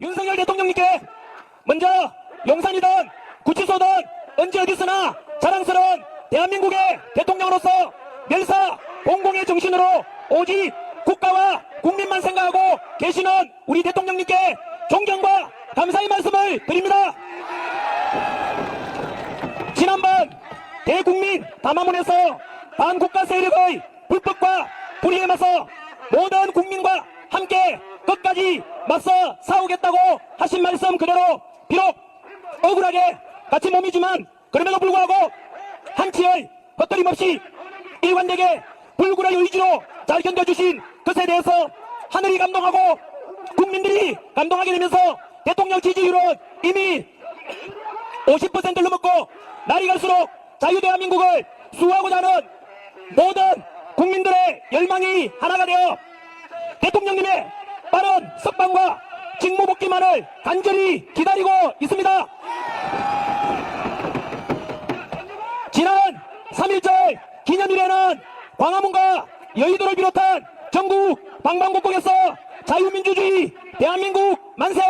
윤석열 대통령님께 먼저 용산이든 구치소든 언제 어디서나 자랑스러운 대한민국의 대통령으로서 멸사 공공의 정신으로 오직 국가와 국민만 생각하고 계시는 우리 대통령님께 존경과 감사의 말씀을 드립니다. 지난번 대국민 담화문에서 반국가 세력의 불법과 불의에 맞서 모든 국민과 함께 끝까지 맞서 싸우겠다고 하신 말씀 그대로 비록 억울하게 같이 몸이지만 그럼에도 불구하고 한치의 헛들림 없이 일관되게 불굴의 의지로 잘 견뎌주신 것에 대해서 하늘이 감동하고 국민들이 감동하게 되면서 대통령 지지율은 이미 50%를 넘었고 날이 갈수록 자유대한민국을 수호하고자 하는 모든 국민들의 열망이 하나가 되어 대통령님의 빠른 석방과 직무복귀만을 간절히 기다리고 있습니다. 지난 3.1절 기념일에는 광화문과 여의도를 비롯한 전국 방방곡곡에서 자유민주주의 대한민국 만세,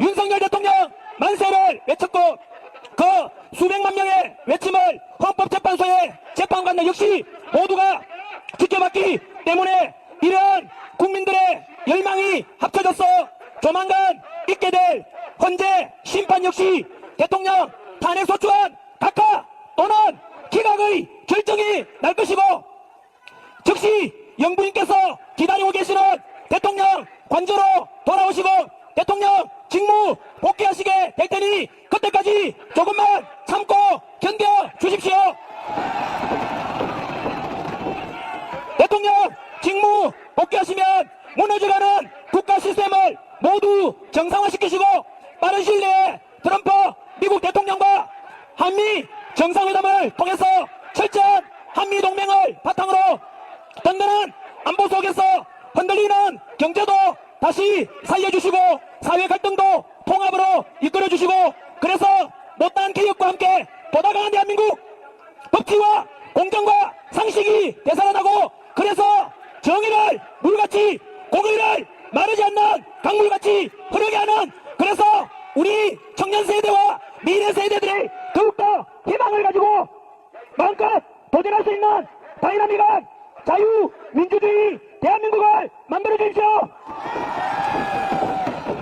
윤석열 대통령 만세를 외쳤고 그 수백만 명의 외침을 헌법재판소의 재판관들 역시 모두가 지켜봤기 때문에 이러한 국민들의 열망이 합쳐져서 조만간 있게 될 헌재 심판 역시 대통령 탄핵소추안 각하 또는 기각의 결정이 날 것이고 즉시 영부인께서 기다리고 계시는 대통령 관저로 돌아오시고 대통령 직무 복귀하시게 될 테니 그때까지 조금만 참고 견뎌 주십시오. 대통령 직무 복귀하시면 무너져가는 국가 시스템을 모두 정상화시키시고 빠른 시일 내에 트럼프 미국 대통령과 한미 정상회담을 통해서 철저한 한미 동맹을 바탕으로 든든한 안보 속에서 흔들리는 경제도 다시 살려주시고 사회 갈등도 통합으로 이끌어주시고 그래서 못다한 개혁과 함께 보다 강한 대한민국 법치와 공정과 상식이 되살아나고 그래서 정의를 물같이 공의를 마르지 않는 강물같이 흐르게 하는 그래서 우리 청년 세대와 미래 세대들이 더욱더 희망을 가지고 마음껏 도전할 수 있는 다이나믹한 자유민주주의 대한민국을 만들어 주십시오.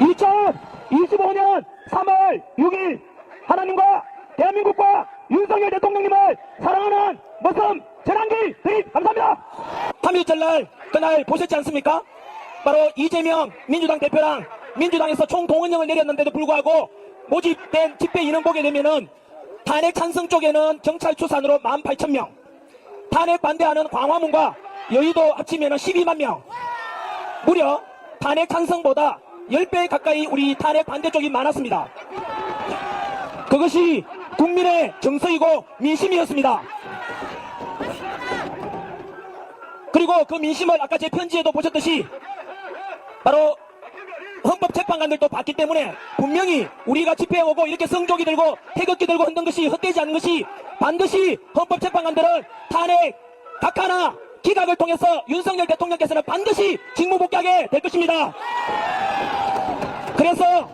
2025년 3월 6일 하나님과 대한민국과 윤석열 대통령님을 사랑하는 모습 전한길 드립 감사합니다. 3.1절 날 그날 보셨지 않습니까? 바로 이재명 민주당 대표랑 민주당에서 총동원령을 내렸는데도 불구하고 모집된 집회 인원 보게 되면은 탄핵 찬성 쪽에는 경찰 추산으로 18,000명, 탄핵 반대하는 광화문과 여의도 합치면은 12만 명, 무려 탄핵 찬성보다 10배 가까이 우리 탄핵 반대 쪽이 많았습니다. 그것이 국민의 정서이고 민심이었습니다. 그리고 그 민심을 아까 제 편지에도 보셨듯이 바로 헌법재판관들도 봤기 때문에 분명히 우리가 집회에 오고 이렇게 성조기 들고 태극기 들고 흔든 것이 헛되지 않은 것이 반드시 헌법재판관들은 탄핵 각하나 기각을 통해서 윤석열 대통령께서는 반드시 직무복귀하게 될 것입니다. 그래서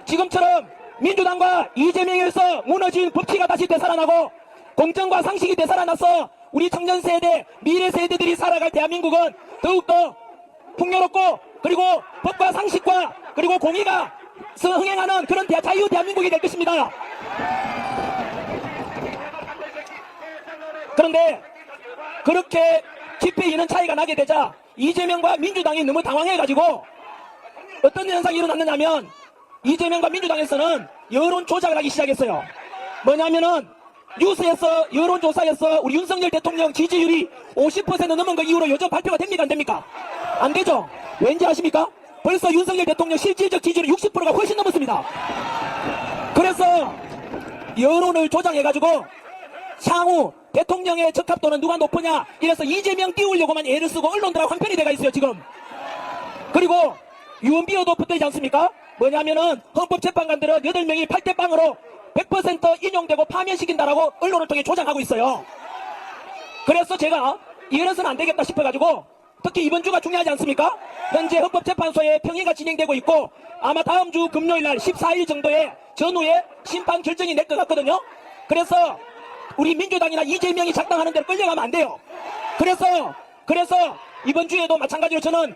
지금처럼 민주당과 이재명에서 무너진 법치가 다시 되살아나고 공정과 상식이 되살아나서 우리 청년 세대, 미래 세대들이 살아갈 대한민국은 더욱더 풍요롭고 그리고 법과 상식과 그리고 공의가 흥행하는 그런 자유 대한민국이 될 것입니다. 그런데 그렇게 집회 인원 차이가 나게 되자 이재명과 민주당이 너무 당황해가지고 어떤 현상이 일어났느냐면 이재명과 민주당에서는 여론 조작을 하기 시작했어요. 뭐냐면은 뉴스에서 여론조사에서 우리 윤석열 대통령 지지율이 50% 넘은 거 이후로 요즘 발표가 됩니까 안 됩니까? 안 되죠. 왠지 아십니까? 벌써 윤석열 대통령 실질적 지지율이 60%가 훨씬 넘었습니다. 그래서 여론을 조작해가지고 향후 대통령의 적합도는 누가 높으냐 이래서 이재명 띄우려고만 애를 쓰고 언론들하고 한편이 돼가 있어요 지금. 그리고 유언비어도 붙어있지 않습니까? 뭐냐면은 헌법재판관들은 8명이 8대0으로 100% 인용되고 파면시킨다라고 언론을 통해 조장하고 있어요. 그래서 제가 이래서는 안 되겠다 싶어가지고 특히 이번 주가 중요하지 않습니까? 현재 헌법재판소에 평의가 진행되고 있고 아마 다음 주 금요일 날 14일 정도에 전후에 심판 결정이 낼 것 같거든요. 그래서 우리 민주당이나 이재명이 작당하는 대로 끌려가면 안 돼요. 그래서 이번 주에도 마찬가지로 저는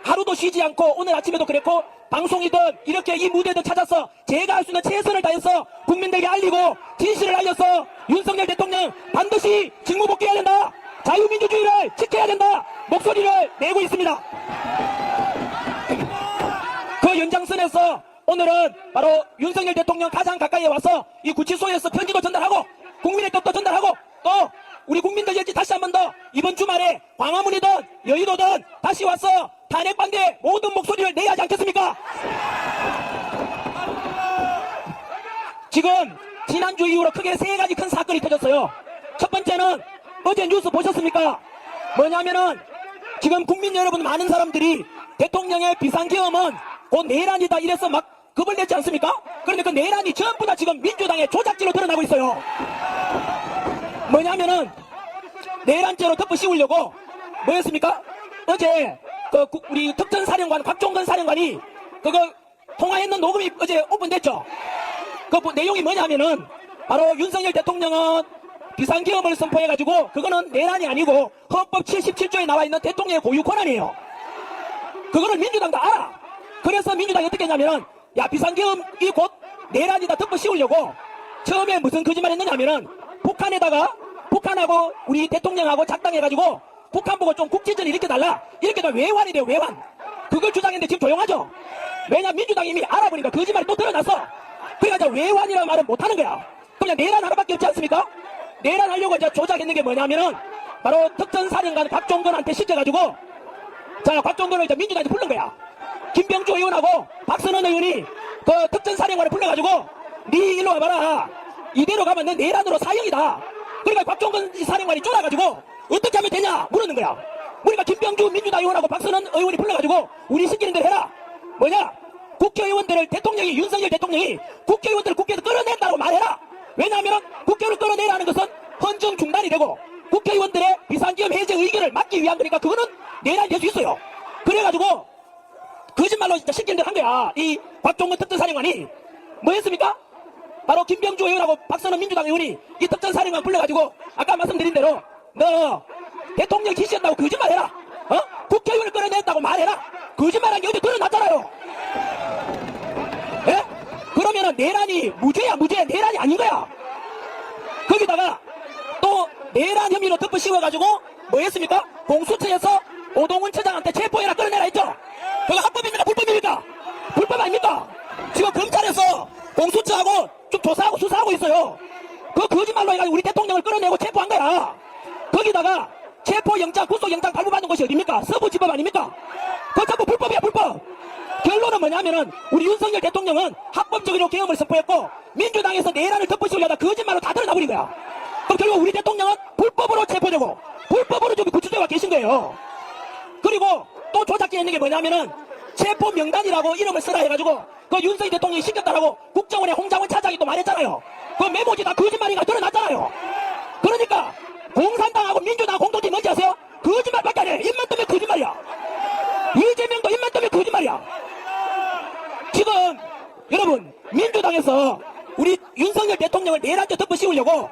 하루도 쉬지 않고 오늘 아침에도 그랬고 방송이든 이렇게 이 무대들 찾아서 제가 할 수 있는 최선을 다해서 국민들에게 알리고 진실을 알려서 윤석열 대통령 반드시 직무복귀해야 된다. 자유민주주의를 지켜야 된다. 목소리를 내고 있습니다. 그 연장선에서 오늘은 바로 윤석열 대통령 가장 가까이에 와서 이 구치소에서 편지도 전달하고 국민의 뜻도 전달하고 또 우리 국민들 여기 다시 한 번 더 이번 주말에 광화문이든 여의도든 다시 와서 탄핵 반대 모든 목소리를 내야 하지 않겠습니까? 지금 지난주 이후로 크게 세 가지 큰 사건이 터졌어요. 첫 번째는 어제 뉴스 보셨습니까? 뭐냐면은 지금 국민 여러분 많은 사람들이 대통령의 비상계엄은 곧 내란이다 이래서 막 겁을 냈지 않습니까? 그런데 그 내란이 전부 다 지금 민주당의 조작지로 드러나고 있어요. 뭐냐면은 내란죄로 덮어 씌우려고 뭐였습니까? 어제 우리 특전사령관 곽종건 사령관이 그거 통화했는 녹음이 어제 오픈됐죠. 그 내용이 뭐냐면은 바로 윤석열 대통령은 비상계엄을 선포해가지고 그거는 내란이 아니고 헌법 77조에 나와 있는 대통령의 고유 권한이에요. 그거를 민주당도 알아. 그래서 민주당이 어떻게 했냐면은 야 비상계엄이 곧 내란이다 덮어 씌우려고 처음에 무슨 거짓말 했느냐면은 북한하고 우리 대통령하고 작당해가지고 북한 보고 좀 국지전을 일으켜달라. 이렇게 다 외환이 돼요 외환. 그걸 주장했는데 지금 조용하죠. 왜냐 민주당이 이미 알아보니까 거짓말이 또 드러났어. 그러니까 외환이라는 말은 못하는 거야. 그냥 내란 하나밖에 없지 않습니까? 내란하려고 이제 조작했는 게 뭐냐면은 바로 특전사령관 곽종건한테 시켜가지고 자 곽종건을 이제 민주당이 부른 거야. 김병주 의원하고 박선원 의원이 그 특전사령관을 불러가지고 네 일로 와봐라. 이대로 가면 너 내란으로 사형이다. 그러니까 곽종건 사령관이 쫄아가지고 어떻게 하면 되냐 물었는 거야. 그러니까 김병주 민주당 의원하고 박선원 의원이 불러가지고 우리 시키는 대로 해라. 뭐냐 국회의원들을 대통령이 윤석열 대통령이 국회의원들을 국회에서 끌어낸다고 말해라. 왜냐하면 국회를 끌어내라는 것은 헌정 중단이 되고 국회의원들의 비상계엄 해제 의견을 막기 위한 거니까 그거는 내란이 될 수 있어요. 그래가지고 거짓말로 진짜 시키는 대로 한 거야. 이 곽종건 특전사령관이 뭐 했습니까? 바로 김병주 의원하고 박선원 민주당 의원이 이 특전사령관 불러가지고 아까 말씀드린 대로 너 대통령 지시한다고 거짓말해라. 국회의원을 끌어냈다고 말해라. 거짓말한 게 어제 드러났잖아요. 예? 그러면은 내란이 무죄야 무죄. 내란이 아닌 거야. 거기다가 또 내란 혐의로 덮어 씌워가지고 뭐 했습니까? 공수처에서 오동훈 처장한테 체포해라 끌어내라 했죠. 그거 합법입니까 불법입니까? 불법 아닙니까? 지금 검찰에서 공수처하고 좀 조사하고 수사하고 있어요. 그 거짓말로 해가지고 우리 대통령을 끌어내고 체포한 거야. 거기다가 체포영장 구속영장 발부받는 것이 어딥니까? 서부지법 아닙니까? 그거 전부 불법이야 불법. 결론은 뭐냐면은 우리 윤석열 대통령은 합법적으로 계엄을 선포했고 민주당에서 내란을 덮어씌우려다 거짓말로 다 드러나버린 거야. 그럼 결국 우리 대통령은 불법으로 체포되고 불법으로 좀 구출되어 계신 거예요. 그리고 또 조작되어 있는 게 뭐냐면은 체포 명단이라고 이름을 쓰라 해가지고 그 윤석열 대통령이 시켰다라고 국정원의 홍장원 차장이 또 말했잖아요. 그 메모지 다 거짓말이가 드러났잖아요. 그러니까 공산당하고 민주당 공통점이 뭔지 아세요? 거짓말밖에 안 해. 입만 뜨면 거짓말이야. 이재명도 입만 뜨면 거짓말이야. 지금 여러분 민주당에서 우리 윤석열 대통령을 내란죄 덮어 씌우려고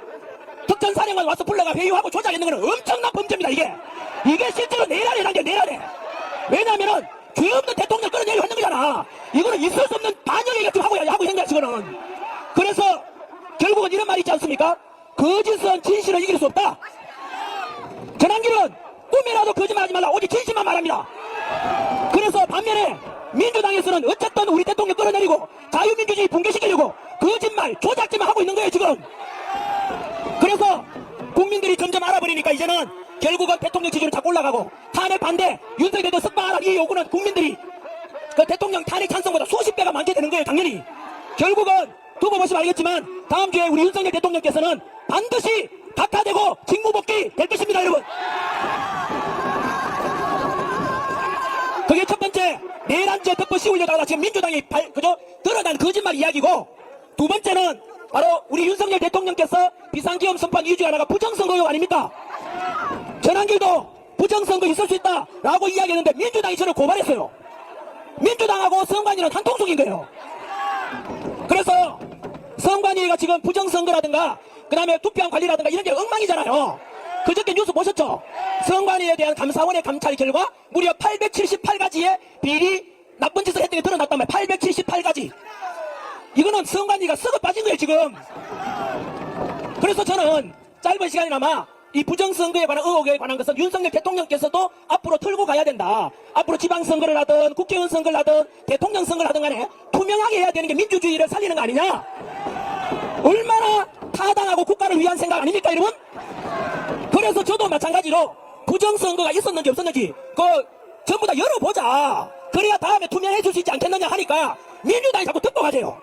특전사령관 와서 불러가 회유하고 조작했는 거는 엄청난 범죄입니다. 이게 실제로 내란이라는 게 내란해. 왜냐면은 죄 없는 대통령 끌어내려 하는 거잖아. 이거는 있을 수 없는 반영이가 지금 하고 있는 거야 지금은. 그래서 결국은 이런 말이 있지 않습니까? 거짓은 진실을 이길 수 없다. 전환기는 꿈이라도 거짓말하지 말라. 오직 진실만 말합니다. 그래서 반면에 민주당에서는 어쨌든 우리 대통령 끌어내리고 자유민주주의 붕괴시키려고 거짓말 조작질만 하고 있는 거예요 지금. 그래서 국민들이 점점 알아버리니까 이제는 결국은 대통령 지지율이 자꾸 올라가고 탄핵 반대 윤석열 대통령 석방하라 이 요구는 국민들이 그 대통령 탄핵 찬성보다 수십 배가 많게 되는 거예요 당연히. 결국은 두고 보시면 알겠지만 다음 주에 우리 윤석열 대통령께서는 반드시 각하되고 직무복귀 될 것입니다 여러분. 그게 첫 번째 내란죄 덮어 씌우려다가 지금 민주당이 드러난 거짓말 이야기고, 두 번째는 바로 우리 윤석열 대통령께서 비상계엄 선포한 이유 중에 하나가 부정선거 의혹 아닙니까? 전환길도 부정선거 있을 수 있다라고 이야기했는데 민주당이 저를 고발했어요. 민주당하고 선관위는 한통속인 거예요. 그래서 선관위가 지금 부정선거라든가 그 다음에 투표한 관리라든가 이런 게 엉망이잖아요. 그저께 뉴스 보셨죠? 선관위에 대한 감사원의 감찰 결과 무려 878가지의 비리 나쁜 짓을 했던 게 드러났단 말이에요. 878가지. 이거는 선관위가 썩어 빠진 거예요 지금. 그래서 저는 짧은 시간이나마 이 부정선거에 관한 의혹에 관한 것은 윤석열 대통령께서도 앞으로 털고 가야 된다. 앞으로 지방선거를 하든 국회의원 선거를 하든 대통령 선거를 하든 간에 투명하게 해야 되는 게 민주주의를 살리는 거 아니냐. 얼마나 타당하고 국가를 위한 생각 아닙니까 여러분? 그래서 저도 마찬가지로 부정선거가 있었는지 없었는지 전부 다 열어보자. 그래야 다음에 투명해 줄 수 있지 않겠느냐 하니까 민주당이 자꾸 듣고 가세요.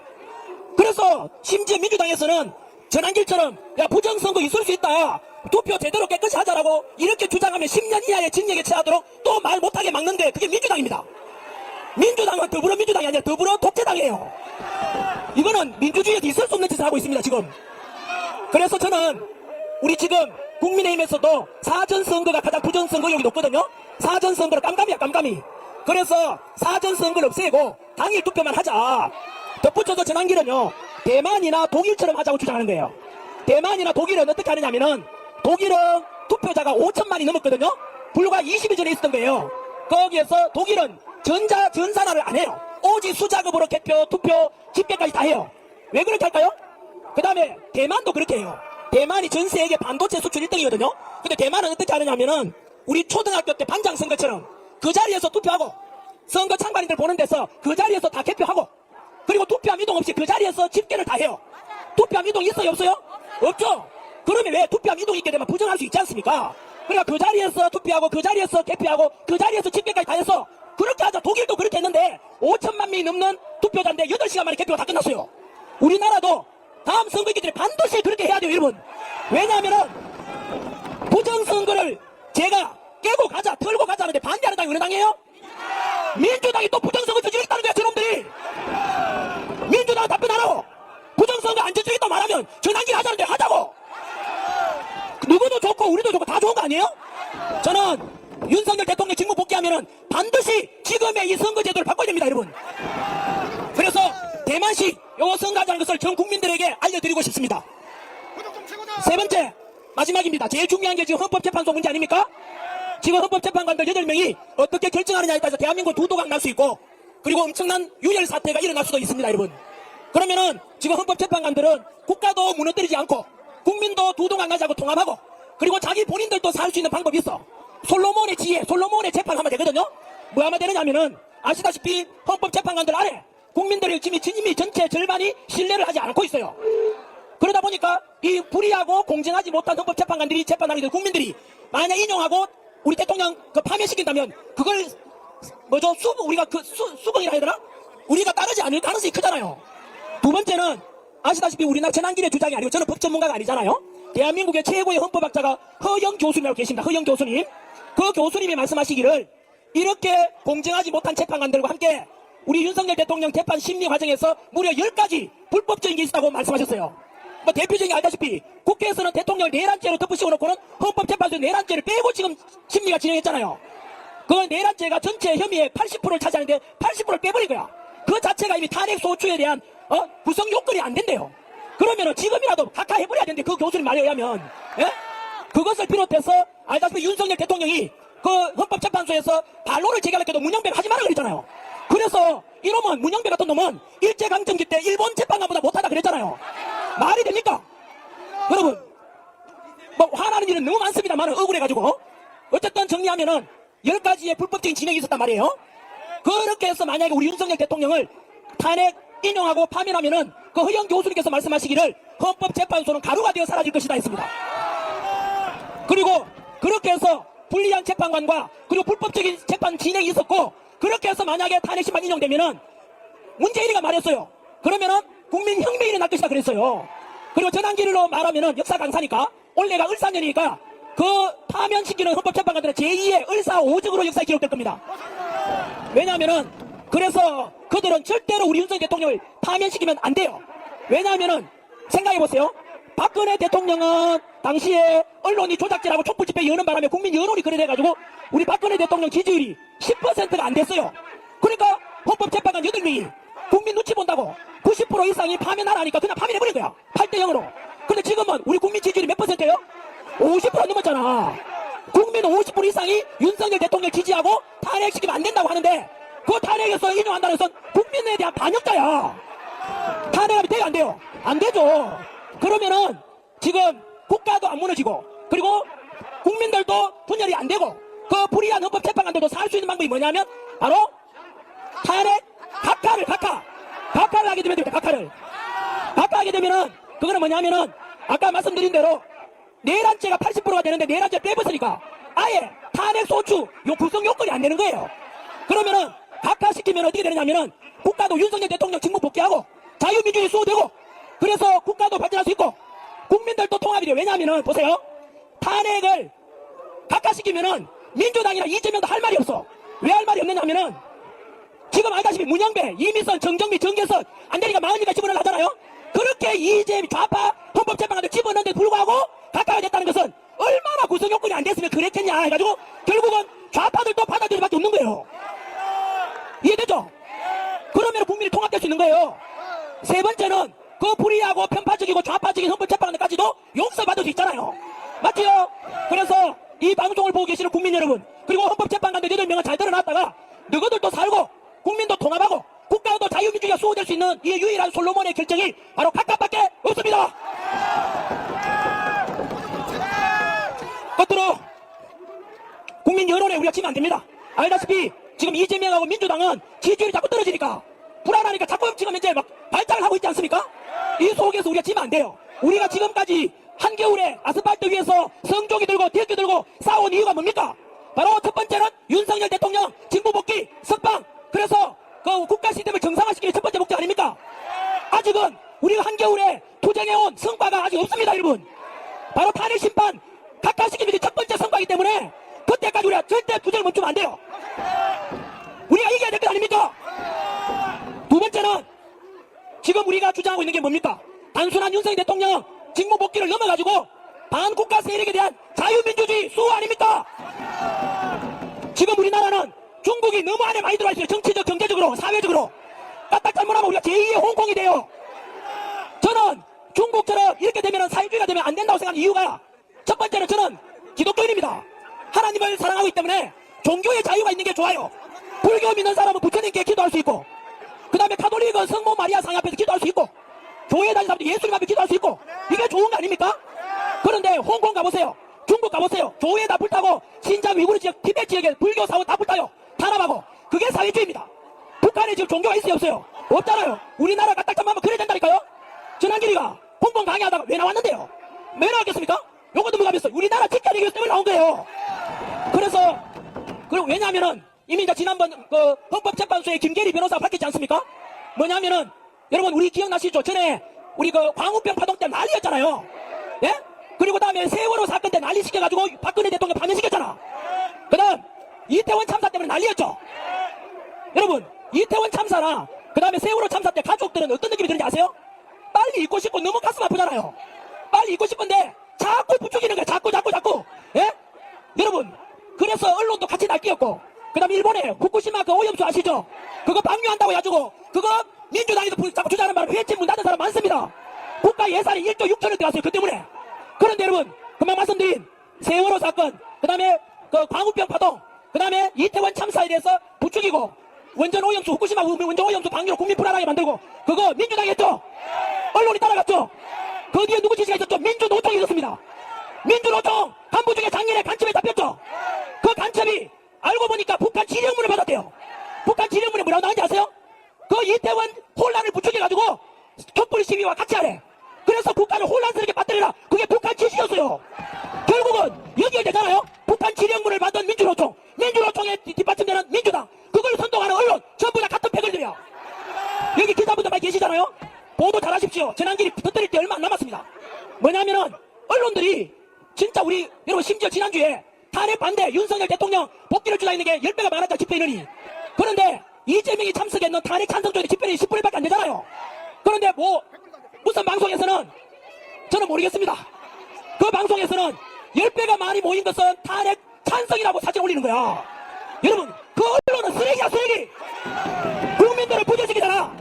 그래서 심지어 민주당에서는 전환길처럼 야 부정선거 있을 수 있다. 투표 제대로 깨끗이 하자라고 이렇게 주장하면 10년 이하의 징역에 처하도록 또 말 못하게 막는데 그게 민주당입니다. 민주당은 더불어민주당이 아니라 더불어 독재당이에요. 이거는 민주주의에도 있을 수 없는 짓을 하고 있습니다 지금. 그래서 저는 우리 지금 국민의힘에서도 사전선거가 가장 부정선거 의혹이 높거든요. 사전선거는 깜깜이야 깜깜이. 그래서 사전선거를 없애고 당일 투표만 하자. 덧붙여서 전환길은요 대만이나 독일처럼 하자고 주장하는 거예요. 대만이나 독일은 어떻게 하느냐면은 독일은 투표자가 5천만이 넘었거든요. 불과 20일 전에 있었던 거예요. 거기에서 독일은 전산화를 안 해요. 오직 수작업으로 개표, 투표, 집계까지 다 해요. 왜 그렇게 할까요? 그 다음에 대만도 그렇게 해요. 대만이 전 세계 반도체 수출 1등이거든요. 근데 대만은 어떻게 하느냐면은 우리 초등학교 때 반장 선거처럼 그 자리에서 투표하고 선거 참관인들 보는 데서 그 자리에서 다 개표하고 그리고 투표함 이동 없이 그 자리에서 집계를 다 해요. 투표함 이동 있어요 없어요? 없죠? 그러면 왜 투표함 이동이 있게 되면 부정할 수 있지 않습니까? 그러니까 그 자리에서 투표하고 그 자리에서 개표하고 그 자리에서 집계까지 다 해서 그렇게 하자. 독일도 그렇게 했는데 5천만 명이 넘는 투표자인데 8시간 만에 개표가 다 끝났어요. 우리나라도 다음 선거이기 때문에 반드시 그렇게 해야 돼요 여러분. 왜냐하면은 부정선거를 제가 깨고 가자 털고 가자는데 반대하는 당이 어느 당이에요? 민주당이 또 부정선거 저지르겠다는 거야 저놈들이. 민주당은 답변 안 하고 부정선거 안 저지르겠다고 말하면 전환길 하자는데 하자고. 누구도 좋고 우리도 좋고 다 좋은 거 아니에요? 저는 윤석열 대통령 직무 복귀하면은 반드시 지금의 이 선거제도를 바꿔야 됩니다 여러분. 그래서 대만식 요 선거하자는 것을 전 국민들에게 알려드리고 싶습니다. 세 번째 마지막입니다. 제일 중요한 게 지금 헌법재판소 문제 아닙니까? 지금 헌법재판관들 8명이 어떻게 결정하느냐에 따라서 대한민국 두도각 날 수 있고 그리고 엄청난 유혈 사태가 일어날 수도 있습니다 여러분. 그러면은 지금 헌법재판관들은 국가도 무너뜨리지 않고 국민도 두동강 나지 않고 통합하고 그리고 자기 본인들도 살 수 있는 방법이 있어. 솔로몬의 지혜, 솔로몬의 재판하면 되거든요. 뭐 하면 되느냐면은 아시다시피 헌법재판관들 안에 국민들의 지금 이미 전체 절반이 신뢰를 하지 않고 있어요. 그러다 보니까 이 불의하고 공정하지 못한 헌법재판관들이 재판하게 될 국민들이 만약 인용하고 우리 대통령 파면시킨다면 그걸 뭐죠? 우리가 수긍이라 해야 되나? 우리가 따르지 않을 가능성이 크잖아요. 두 번째는 아시다시피 우리나라 전환길의 주장이 아니고 저는 법 전문가가 아니잖아요. 대한민국의 최고의 헌법학자가 허영 교수님이라고 계십니다. 허영 교수님. 그 교수님이 말씀하시기를 이렇게 공정하지 못한 재판관들과 함께 우리 윤석열 대통령 재판 심리 과정에서 무려 10가지 불법적인 게 있다고 말씀하셨어요. 뭐 대표적인 게 알다시피 국회에서는 대통령을 내란죄로 덮으시고 놓고는 헌법재판소 내란죄를 빼고 지금 심리가 진행했잖아요. 그 내란죄가 전체 혐의의 80%를 차지하는데 80%를 빼버린 거야. 그 자체가 이미 탄핵 소추에 대한 구성 요건이 안 된대요. 그러면은 지금이라도 각하해버려야 되는데 그 교수님 말에 의하면 예? 그것을 비롯해서 알다시피 윤석열 대통령이 그 헌법재판소에서 반론을 제기하려고 해도 문영배를 하지 마라 그랬잖아요. 그래서 이놈은 문영배 같은 놈은 일제강점기 때 일본 재판관보다 못하다 그랬잖아요. 말이 됩니까? 여러분 뭐 화나는 일은 너무 많습니다만 억울해가지고 어쨌든 정리하면은 10가지의 불법적인 진행이 있었단 말이에요. 그렇게 해서 만약에 우리 윤석열 대통령을 탄핵 인용하고 파면하면은 그 허영 교수님께서 말씀하시기를 헌법재판소는 가루가 되어 사라질 것이다 했습니다. 그리고 그렇게 해서 불리한 재판관과 그리고 불법적인 재판 진행이 있었고 그렇게 해서 만약에 탄핵심판 인용되면은 문재인이가 말했어요. 그러면은 국민혁명이 일어날 것이다 그랬어요. 그리고 전환길로 말하면은 역사 강사니까 올해가 을사년이니까 그 파면시키는 헌법재판관들은 제2의 을사오적으로 역사에 기록될 겁니다. 왜냐하면은 그래서 그들은 절대로 우리 윤석열 대통령을 파면시키면 안 돼요. 왜냐하면은 생각해보세요. 박근혜 대통령은 당시에 언론이 조작질하고 촛불 집회 여는 바람에 국민 여론이 그래 돼가지고 우리 박근혜 대통령 지지율이 10%가 안 됐어요. 그러니까 헌법재판관 8명이 국민 눈치 본다고 90% 이상이 파면하라니까 그냥 파면해버린 거야. 8대 0으로. 근데 지금은 우리 국민 지지율이 몇 %예요? 50% 넘었잖아. 국민 50% 이상이 윤석열 대통령 지지하고 탄핵시키면 안 된다고 하는데 그 탄핵에서 인용한다는 것은 국민에 대한 반역자야. 탄핵하면 돼요, 안 돼요? 안 되죠. 그러면은 지금 국가도 안 무너지고 그리고 국민들도 분열이 안 되고 그 불의한 헌법재판관들도 살 수 있는 방법이 뭐냐면 바로 탄핵 각하를 하게 되면 됩니다. 각하하게 되면은 그거는 뭐냐면은 아까 말씀드린 대로 내란죄가 80%가 되는데 내란죄 빼버리니까 아예 탄핵 소추 요 구성 요건이 안 되는 거예요. 그러면은 각하시키면 어떻게 되느냐면은 국가도 윤석열 대통령 직무 복귀하고 자유민주주의 수호되고 그래서 국가도 발전할 수 있고 국민들도 통합이 돼요. 왜냐하면은 보세요. 탄핵을 각하시키면은 민주당이나 이재명도 할 말이 없어. 왜 할 말이 없느냐면은 지금 알다시피 문영배, 이미선, 정정미, 정계선 안 되니까 40개가 집어넣으려 하잖아요. 그렇게 이재명 좌파 헌법재판관들 집어넣는데 불구하고 각하가 됐다는 것은 얼마나 구성 요건이 안 됐으면 그랬겠냐 해가지고 결국은 좌파들도 받아들일 수밖에 없는 거예요. 이해되죠? 그러면 국민이 통합될 수 있는 거예요. 세 번째는 그 불의하고 편파적이고 좌파적인 헌법재판관들까지도 용서받을 수 있잖아요. 맞지요? 그래서 이 방송을 보고 계시는 국민 여러분 그리고 헌법재판관들 8명은 잘 들어놨다가 너희들도 살고 국민도 통합하고 국가도 자유민주주의가 수호될 수 있는 이 유일한 솔로몬의 결정이 바로 각각밖에 없습니다. 끝으로 국민 여론에 우리가 지면 안 됩니다. 알다시피 지금 이재명하고 민주당은 지지율이 자꾸 떨어지니까 불안하니까 자꾸 지금 현재 막 발작을 하고 있지 않습니까? 이 속에서 우리가 지면 안 돼요. 우리가 지금까지 한겨울에 아스팔트 위에서 성조기 들고 대기 들고 싸운 이유가 뭡니까? 바로 첫 번째는 윤석열 대통령 직무 복귀 석방 그래서 그 국가 시스템을 정상화시키는 첫 번째 목적 아닙니까? 아직은 우리가 한겨울에 투쟁해온 성과가 아직 없습니다. 여러분 바로 탄핵 심판 각하시키는 게 첫 번째 성과이기 때문에 그때까지 우리가 절대 투쟁을 멈추면 안 돼요. 우리가 이겨야 될 것 아닙니까? 두 번째는 지금 우리가 주장하고 있는 게 뭡니까? 단순한 윤석열 대통령 직무 복귀를 넘어가지고 반국가 세력에 대한 자유민주주의 수호 아닙니까? 지금 우리나라는 중국이 너무 안에 많이 들어와 있어요. 정치적, 경제적으로, 사회적으로. 까딱 잘못하면 우리가 제2의 홍콩이 돼요. 저는 중국처럼 이렇게 되면 사회주의가 되면 안 된다고 생각하는 이유가 첫 번째는 저는 기독교인입니다. 하나님을 사랑하기 때문에 종교의 자유가 있는 게 좋아요. 불교 믿는 사람은 부처님께 기도할 수 있고 그 다음에 가톨릭은 성모 마리아 상 앞에서 기도할 수 있고 교회 다니는 사람들 예수님 앞에 기도할 수 있고 이게 좋은 거 아닙니까? 그런데 홍콩 가보세요. 중국 가보세요. 교회 다 불타고 신장 위구르 지역 티베트 지역에 불교 사원 다 불타요. 탄압하고 그게 사회주의입니다. 북한에 지금 종교가 있어요 없어요? 없잖아요. 우리나라가 딱 잡으면 그래야 된다니까요. 전환길이가 홍콩 강의하다가 왜 나왔는데요? 왜 나왔겠습니까? 요것도 뭐가면서 우리나라 지켜내기 위해서 때문에 나온 거예요. 그래서 그리고 왜냐하면은 이미 이제 지난번 그 헌법재판소의 김계리 변호사가 밝혔지 않습니까? 뭐냐면은 여러분 우리 기억나시죠? 전에 우리 그 광우병 파동 때 난리였잖아요. 예? 그리고 다음에 세월호 사건 때 난리 시켜가지고 박근혜 대통령 파면시켰잖아. 그 다음 이태원 참사 때문에 난리였죠. 여러분 이태원 참사나 그 다음에 세월호 참사 때 가족들은 어떤 느낌이 드는지 아세요? 빨리 잊고 싶고 너무 가슴 아프잖아요. 빨리 잊고 싶은데 자꾸 부추기는 거야. 자꾸 예? 여러분 그래서 언론도 같이 날뛰었고 그 다음에 일본에 후쿠시마 그 오염수 아시죠? 그거 방류한다고 해가지고 그거 민주당에서 자꾸 주장하는 바람에 회침 문 닫은 사람 많습니다. 국가 예산이 1조 6천억 들어갔어요. 그 때문에. 그런데 여러분 금방 말씀드린 세월호 사건 그 다음에 그 광우병 파동 그 다음에 이태원 참사에 대해서 부추기고 원전 오염수 후쿠시마 원전 오염수 방류로 국민 불안하게 만들고 그거 민주당이 했죠? 언론이 따라갔죠? 그 뒤에 누구 지시가 있었죠? 민주노총이 있었습니다. 민주노총 간부 중에 장인의 간첩에 잡혔죠? 그 간첩이 알고 보니까 북한 지령문을 받았대요. 북한 지령문에 뭐라고 나왔는지 아세요? 그 이태원 혼란을 부추겨가지고 촛불 시위와 같이 하래. 그래서 북한을 혼란스럽게 빠뜨리라. 그게 북한 지시였어요. 결국은 연결되잖아요. 북한 지령문을 받은 민주노총, 민주노총에 뒷받침되는 민주당, 그걸 선동하는 언론 전부 다 같은 패거리들이야. 여기 기자분들 많이 계시잖아요. 보도 잘하십시오. 전환길이 터뜨릴 때 얼마 안 남았습니다. 뭐냐면은 언론들이 진짜 우리 여러분 심지어 지난주에 탄핵 반대 윤석열 대통령 복귀를 주장했는 게 10배가 많았다 집회 인원이. 그런데 이재명이 참석했는 탄핵 찬성조의 집회는 10분의 1밖에 안 되잖아요. 그런데 뭐 무슨 방송에서는 저는 모르겠습니다. 그 방송에서는 10배가 많이 모인 것은 탄핵 찬성이라고 사진 올리는 거야. 여러분, 그 언론은 쓰레기야, 쓰레기. 국민들을 부정시키잖아.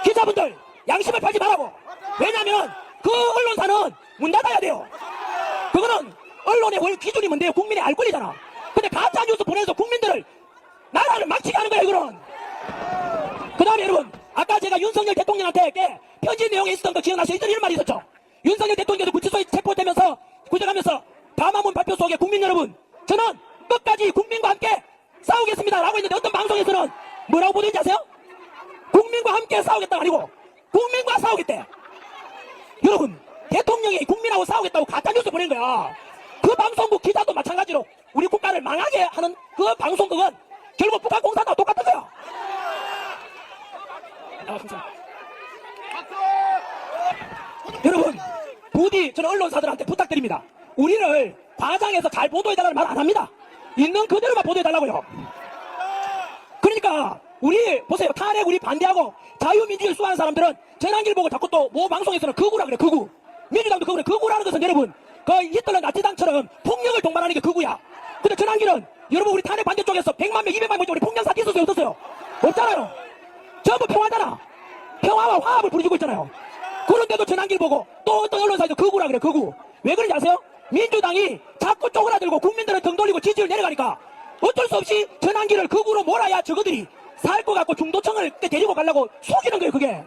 기자분들 양심을 팔지 말라고. 왜냐면 그 언론사는 문 닫아야 돼요. 그거는 언론의 원 기준이 뭔데요? 국민의 알 권리잖아. 근데 가짜 뉴스 보내서 국민들을 나라를 망치게 하는 거예요, 이거는. 그 다음에 여러분, 아까 제가 윤석열 대통령한테 편지 내용에 있었던 거 기억나시죠? 이런 말이 있었죠. 윤석열 대통령께서 구치소에 체포되면서 구정하면서 담화문 발표 속에 국민 여러분, 저는 끝까지 국민과 함께 싸우겠습니다 라고 했는데 어떤 방송에서는 뭐라고 보도했는지 아세요? 국민과 함께 싸우겠다가 아니고 국민과 싸우겠대. 여러분, 대통령이 국민하고 싸우겠다고 가짜뉴스 보낸 거야. 그 방송국 기자도 마찬가지로 우리 국가를 망하게 하는 그 방송국은 결국 북한공산당과 똑같은 거야. 여러분, 부디 저는 언론사들한테 부탁드립니다. 우리를 과장해서 잘 보도해달라는 말 안 합니다. 있는 그대로만 보도해달라고요. 그러니까 우리 보세요. 탄핵 우리 반대하고 자유민주주의 수호하는 사람들은 전환길 보고 자꾸 또 모 방송에서는 극우라 그래. 극우. 민주당도 극우래. 극우라는 것은 여러분 그 히틀러 나치당처럼 폭력을 동반하는 게 극우야. 근데 전환길은 여러분 우리 탄핵 반대 쪽에서 100만 명 200만 명 우리 폭력 사태 있었어요? 없었어요? 없잖아요. 전부 평화잖아. 평화와 화합을 부르짖고 있잖아요. 그런데도 전환길 보고 또 어떤 언론사에서 극우라 그래. 극우. 왜 그런지 아세요? 민주당이 자꾸 쪼그라들고 국민들은 등 돌리고 지지율 내려가니까 어쩔 수 없이 전환길을 극우로 몰아야 저거들이 살 것 같고 중도층을 데리고 가려고 속이는 거예요. 그게.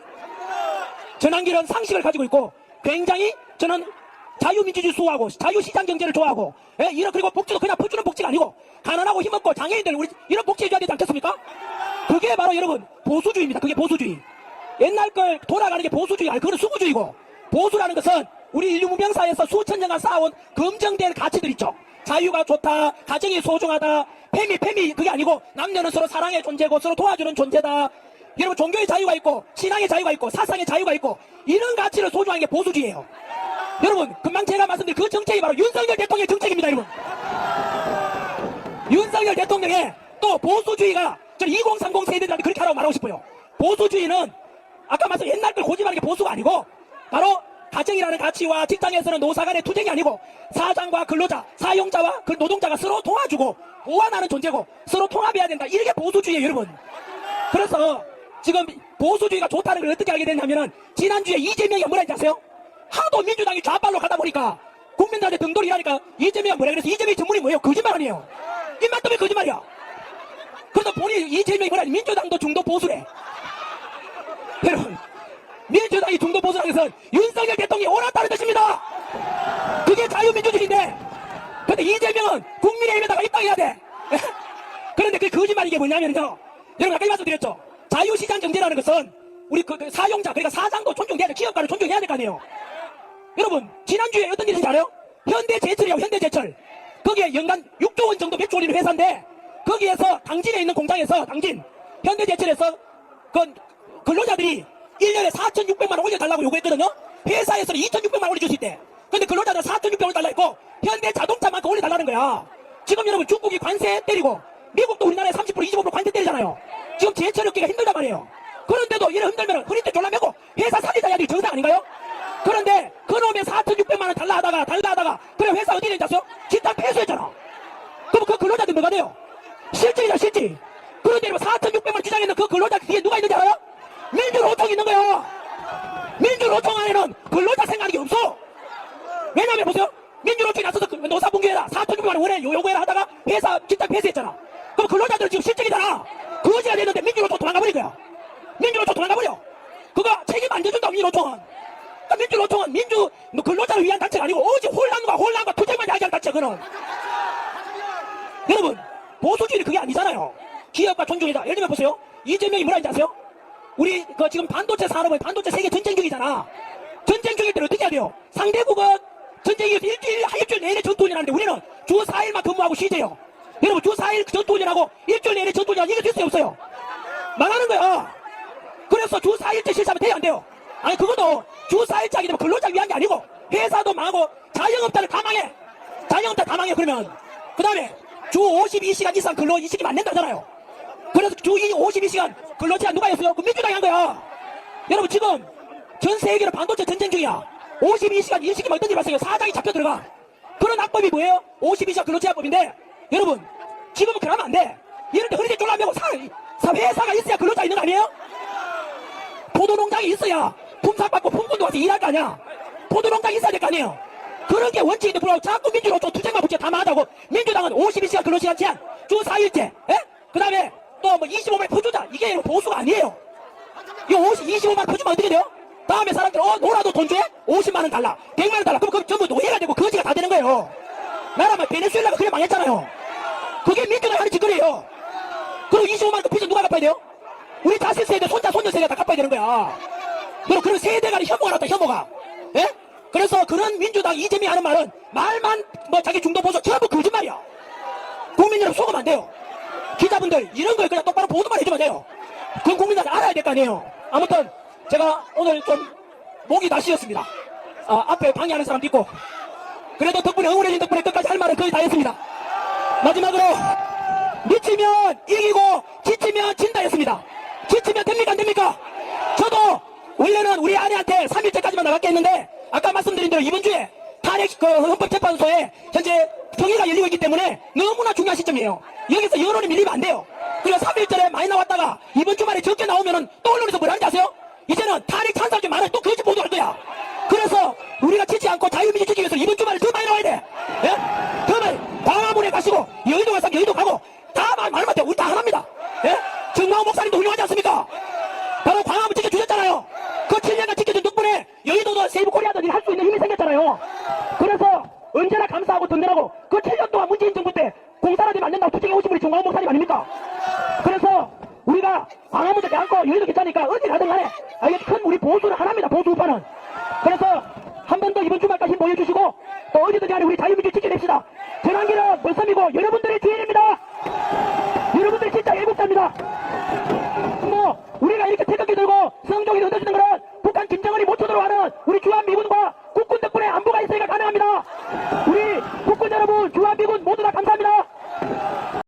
전환길은 상식을 가지고 있고 굉장히 저는 자유민주주의 수호하고 자유시장 경제를 좋아하고 이런 그리고 복지도 그냥 퍼주는 복지가 아니고 가난하고 힘없고 장애인들 우리 이런 복지 해줘야 되지 않겠습니까? 그게 바로 여러분 보수주의입니다. 그게 보수주의. 옛날 걸 돌아가는 게 보수주의 아니 그건 수구주의고 보수라는 것은 우리 인류 문명사에서 수천 년간 쌓아온 검증된 가치들 있죠. 자유가 좋다, 가정이 소중하다, 패미 그게 아니고 남녀는 서로 사랑의 존재고 서로 도와주는 존재다. 여러분 종교의 자유가 있고 신앙의 자유가 있고 사상의 자유가 있고 이런 가치를 소중한 게 보수주의예요. 여러분 금방 제가 말씀드린 그 정책이 바로 윤석열 대통령의 정책입니다. 여러분 윤석열 대통령의 또 보수주의가 저는 2030 세대들한테 그렇게 하라고 말하고 싶어요. 보수주의는 아까 말씀 옛날 걸 고집하는 게 보수가 아니고 바로 가정이라는 가치와 직장에서는 노사 간의 투쟁이 아니고 사장과 근로자, 사용자와 그 노동자가 서로 도와주고 보완하는 존재고 서로 통합해야 된다. 이게 보수주의예요, 여러분. 그래서 지금 보수주의가 좋다는 걸 어떻게 알게 됐냐면은 지난주에 이재명이 뭐라 했지 아세요? 하도 민주당이 좌빨로 가다 보니까 국민들한테 등돌이라니까 이재명이 뭐라 그래서 이재명의 전문이 뭐예요? 거짓말 아니에요. 입만 뜨면 거짓말이야. 그래서 본인 이재명이 뭐라 했지? 민주당도 중도 보수래. 여러분 민주당이 중도 보수라는 것은 윤석열 대통령이 옳았다는 뜻입니다. 그게 자유민주주의인데 근데 이재명은 국민의힘에다가 입당해야 돼. 그런데 그 거짓말 이게 뭐냐면요 여러분 아까 말씀드렸죠. 자유시장 경제라는 것은 우리 그 사용자 그러니까 사장도 존중해야 돼. 기업가를 존중해야 될 거 아니에요. 여러분 지난주에 어떤 일인지 알아요? 현대제철이에요. 현대제철. 거기에 연간 6조 원 정도 매출 올리는 회사인데 거기에서 당진에 있는 공장에서 당진 현대제철에서 그 근로자들이 1년에 4,600만 원 올려달라고 요구했거든요. 회사에서는 2,600만 원 올려줄 수 있대. 근데 근로자들은 4,600만 원 달라 했고 현대자동차만큼 올려달라는 거야. 지금 여러분 중국이 관세 때리고 미국도 우리나라에 30% 25% 관세 때리잖아요. 지금 제철업계가 힘들단 말이에요. 그런데도 이래 흔들면 허리띠 졸라매고 회사 살리자야지 정상 아닌가요? 그런데 그놈의 4,600만 원 달라 하다가 그래 회사 어디 있는지 아세요? 집단 폐쇄했잖아. 그럼 그 근로자들 뭐가 돼요? 실직이다 실직. 그런데 4,600만 원 주장했는 그 근로자 뒤에 누가 있는지 알아요? 민주노총 있는 거야. 민주노총 안에는 근로자 생각하는 게 없어. 왜냐면 보세요. 민주노총이 나서서 노사분규해라 4,600만 원 원래 요구해라 하다가 회사 집단 폐쇄했잖아. 그럼 근로자들은 지금 실직이잖아. 그거지가 됐는데 민주노총 도망가버린 거야. 민주노총 도망가버려. 그거 책임 안 져준다 민주노총은. 그러니까 민주노총은 근로자를 위한 단체가 아니고 오직 혼란과 투쟁만 야기하는 단체 그는. 여러분 보수주의는 그게 아니잖아요. 기업과 존중이다. 예를 들면 보세요. 이재명이 뭐라 했는지 아세요? 우리 그 지금 반도체 산업은 반도체 세계 전쟁 중이잖아. 전쟁 중일 때는 어떻게 해야 돼요? 상대국은 전쟁이 일주일 내내 전투훈련하는데 우리는 주 4일만 근무하고 쉬재요. 여러분 주 4일 전투훈련하고 일주일 내내 전투훈련 이게 될 수 없어요. 망하는 거야. 그래서 주 4일째 실시하면 돼요 안 돼요? 아니 그것도 주 4일째 하게 되면 근로자 위한 게 아니고 회사도 망하고 자영업자를 다 망해. 자영업자 다 망해. 그러면 그 다음에 주 52시간 이상 근로 이 시키면 안 된다잖아요. 그래서 주 52시간 근로제한 누가 했어요? 그 민주당이 한 거야. 여러분 지금 전 세계로 반도체 전쟁 중이야. 52시간 일시기만 던져봤어요. 사장이 잡혀 들어가. 그런 악법이 뭐예요? 52시간 근로제한법인데 여러분 지금은 그러면 안 돼. 이럴 때 허리띠 졸라매고 회사가 있어야 근로자 있는 거 아니에요? 포도농장이 있어야 품상받고 품꾼도 와서 일할 거 아니야. 포도농장이 있어야 될 거 아니에요. 그런 게 원칙인데 불구하고 자꾸 민주로 또 투쟁만 붙여 다 망하다고. 민주당은 52시간 근로시간 제한 주 4일째 그 다음에 또 뭐 25만 퍼주자. 이게 보수가 아니에요. 이거 25만 퍼주면 어떻게 돼요? 다음에 사람들 놀아도 돈 줘? 50만원 달라 100만원 달라. 그럼 전부 노예가 되고 거지가 다 되는 거예요. 나라만 베네수엘라가 그래 망했잖아요. 그게 민주당이 하는 짓거리예요. 그리고 25만원 그 빚은 누가 갚아야 돼요? 우리 자식 세대 손자 손녀 세대가 다 갚아야 되는 거야. 그런 세대 간의 혐오가 났다 혐오가. 예? 그래서 그런 민주당 이재명이 하는 말은 말만 뭐 자기 중도 보수 전부 거짓말이야. 국민 여러분 속으면 안 돼요. 기자분들 이런 걸 그냥 똑바로 보도만 해주면 돼요. 그건 국민들이 알아야 될 거 아니에요. 아무튼 제가 오늘 좀 목이 다 쉬었습니다. 앞에 방해하는 사람도 있고 그래도 덕분에 응원해준 덕분에 끝까지 할 말은 거의 다 했습니다. 마지막으로 미치면 이기고 지치면 진다 했습니다. 지치면 됩니까 안 됩니까? 저도 원래는 우리 아내한테 3일째까지만 나갈게 했는데 아까 말씀드린 대로 이번 주에 탄핵 헌법재판소에 현재 평의가 열리고 있기 때문에 너무나 중요한 시점이에요. 여기서 여론이 밀리면 안 돼요. 그리고 3일절에 많이 나왔다가 이번 주말에 적게 나오면은 또 언론에서 뭐라 하는지 아세요? 이제는 탄핵 찬성 좀 많아 또 거짓 보도할 거야. 그래서 우리가 지지 않고 자유민주 지키기 위해서 이번 주말에 더 많이 나와야 돼. 예? 더 많이 광화문에 가시고 여의도 가서 여의도 가고 다 말만 돼. 우리 다 하나입니다. 예? 정광훈 목사님도 훌륭하지 않습니까? 바로 광화문 지켜주셨잖아요. 그 7년간 지켜준 덕분에 여의도도 세이브 코리아도 할 수 있는 힘이 생겼잖아요. 그래서 언제나 감사하고 든든하고 그 7년 동안 문재인 정부 때 공사라도 만든다고 투쟁해 오신 분이 정광훈 목사님 아닙니까? 그래서 우리가 광화문도 않고 여의도 괜찮으니까 어디 가든 간에 이게 큰 우리 보수는 하나입니다. 보수 우파는. 그래서 한 번 더 이번 주말까지 힘 보여주시고 또 어디든지 간에 우리 자유민주 지켜냅시다. 전환기는 벌섬이고 여러분들의 기회입니다. 여러분들 진짜 애국자입니다. 뭐 우리가 이렇게 태극기 들고 성종이 던져주는 거는 북한 김정은이 못 쳐들어 하는 우리 주한미군과 국군 덕분에 안보가 있으니까 가능합니다. 우리 국군 여러분 주한미군 모두 다 감사합니다.